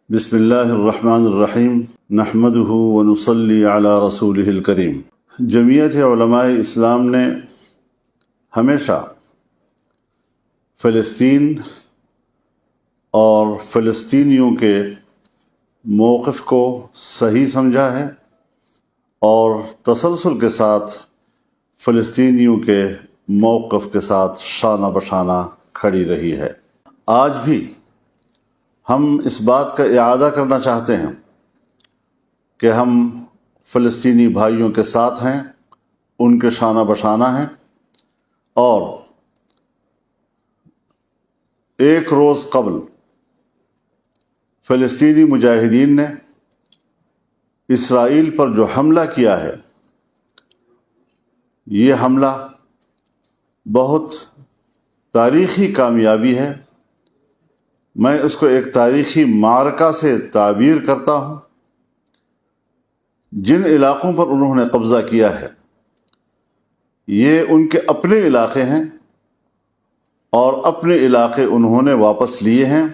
بسم اللہ الرحمن الرحیم نحمدہ ونصلی علی رسولہ الکریم۔ جمعیت علماء اسلام نے ہمیشہ فلسطین اور فلسطینیوں کے موقف کو صحیح سمجھا ہے اور تسلسل کے ساتھ فلسطینیوں کے موقف کے ساتھ شانہ بشانہ کھڑی رہی ہے۔ آج بھی ہم اس بات کا اعادہ کرنا چاہتے ہیں کہ ہم فلسطینی بھائیوں کے ساتھ ہیں، ان کے شانہ بشانہ ہیں، اور ایک روز قبل فلسطینی مجاہدین نے اسرائیل پر جو حملہ کیا ہے، یہ حملہ بہت تاریخی کامیابی ہے۔ میں اس کو ایک تاریخی معرکہ سے تعبیر کرتا ہوں۔ جن علاقوں پر انہوں نے قبضہ کیا ہے، یہ ان کے اپنے علاقے ہیں اور اپنے علاقے انہوں نے واپس لیے ہیں۔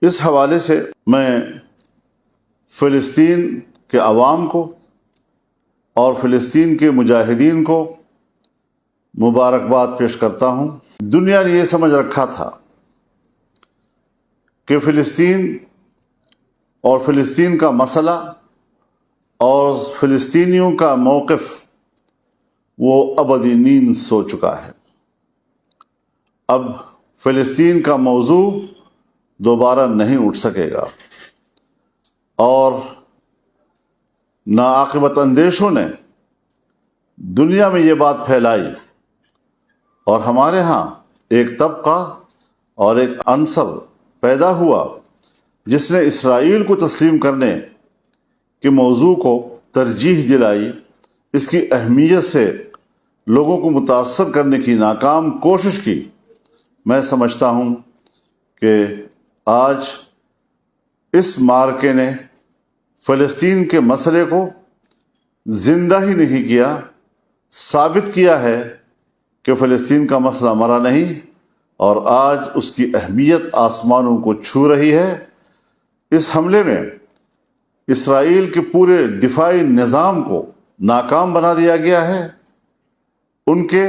اس حوالے سے میں فلسطین کے عوام کو اور فلسطین کے مجاہدین کو مبارکباد پیش کرتا ہوں۔ دنیا نے یہ سمجھ رکھا تھا کہ فلسطین اور فلسطین کا مسئلہ اور فلسطینیوں کا موقف وہ ابدی نیند سو چکا ہے۔ اب فلسطین کا موضوع دوبارہ نہیں اٹھ سکے گا، اور ناعاقبت اندیشوں نے دنیا میں یہ بات پھیلائی، اور ہمارے ہاں ایک طبقہ اور ایک عنصر پیدا ہوا جس نے اسرائیل کو تسلیم کرنے کے موضوع کو ترجیح دلائی، اس کی اہمیت سے لوگوں کو متاثر کرنے کی ناکام کوشش کی۔ میں سمجھتا ہوں کہ آج اس معرکے نے فلسطین کے مسئلے کو زندہ ہی نہیں کیا، ثابت کیا ہے کہ فلسطین کا مسئلہ مرا نہیں، اور آج اس کی اہمیت آسمانوں کو چھو رہی ہے۔ اس حملے میں اسرائیل کے پورے دفاعی نظام کو ناکام بنا دیا گیا ہے، ان کے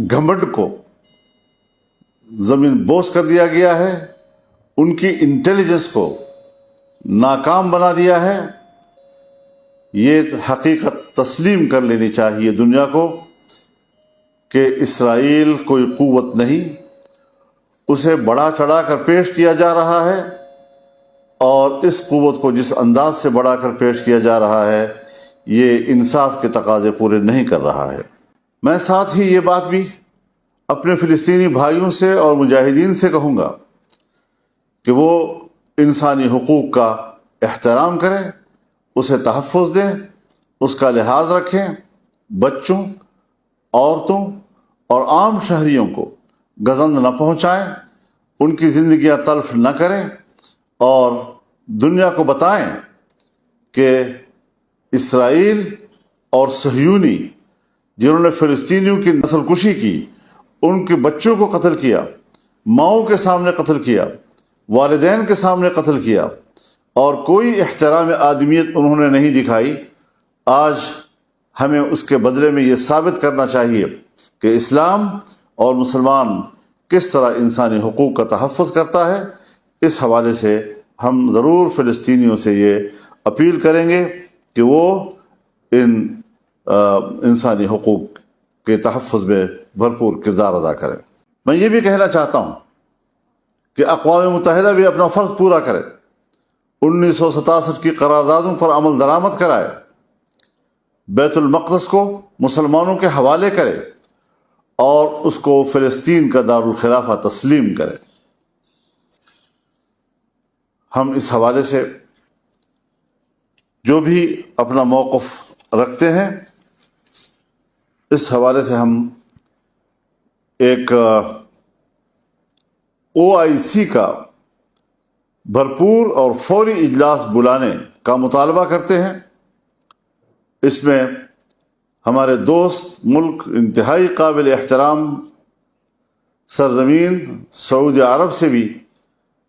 گھمنڈ کو زمین بوس کر دیا گیا ہے، ان کی انٹیلیجنس کو ناکام بنا دیا ہے۔ یہ حقیقت تسلیم کر لینی چاہیے دنیا کو کہ اسرائیل کوئی قوت نہیں، اسے بڑا چڑھا کر پیش کیا جا رہا ہے، اور اس قوت کو جس انداز سے بڑھا کر پیش کیا جا رہا ہے، یہ انصاف کے تقاضے پورے نہیں کر رہا ہے۔ میں ساتھ ہی یہ بات بھی اپنے فلسطینی بھائیوں سے اور مجاہدین سے کہوں گا کہ وہ انسانی حقوق کا احترام کریں، اسے تحفظ دیں، اس کا لحاظ رکھیں، بچوں، عورتوں اور عام شہریوں کو گزند نہ پہنچائیں، ان کی زندگیاں تلف نہ کریں، اور دنیا کو بتائیں کہ اسرائیل اور صہیونی جنہوں نے فلسطینیوں کی نسل کشی کی، ان کے بچوں کو قتل کیا، ماؤں کے سامنے قتل کیا، والدین کے سامنے قتل کیا، اور کوئی احترام آدمیت انہوں نے نہیں دکھائی، آج ہمیں اس کے بدلے میں یہ ثابت کرنا چاہیے کہ اسلام اور مسلمان کس طرح انسانی حقوق کا تحفظ کرتا ہے۔ اس حوالے سے ہم ضرور فلسطینیوں سے یہ اپیل کریں گے کہ وہ ان انسانی حقوق کے تحفظ میں بھرپور کردار ادا کریں۔ میں یہ بھی کہنا چاہتا ہوں کہ اقوام متحدہ بھی اپنا فرض پورا کرے، 1967 کی قراردادوں پر عمل درآمد کرائے، بیت المقدس کو مسلمانوں کے حوالے کرے، اور اس کو فلسطین کا دارالخلافہ تسلیم کرے۔ ہم اس حوالے سے جو بھی اپنا موقف رکھتے ہیں، اس حوالے سے ہم ایک OIC کا بھرپور اور فوری اجلاس بلانے کا مطالبہ کرتے ہیں۔ اس میں ہمارے دوست ملک، انتہائی قابل احترام سرزمین سعودی عرب سے بھی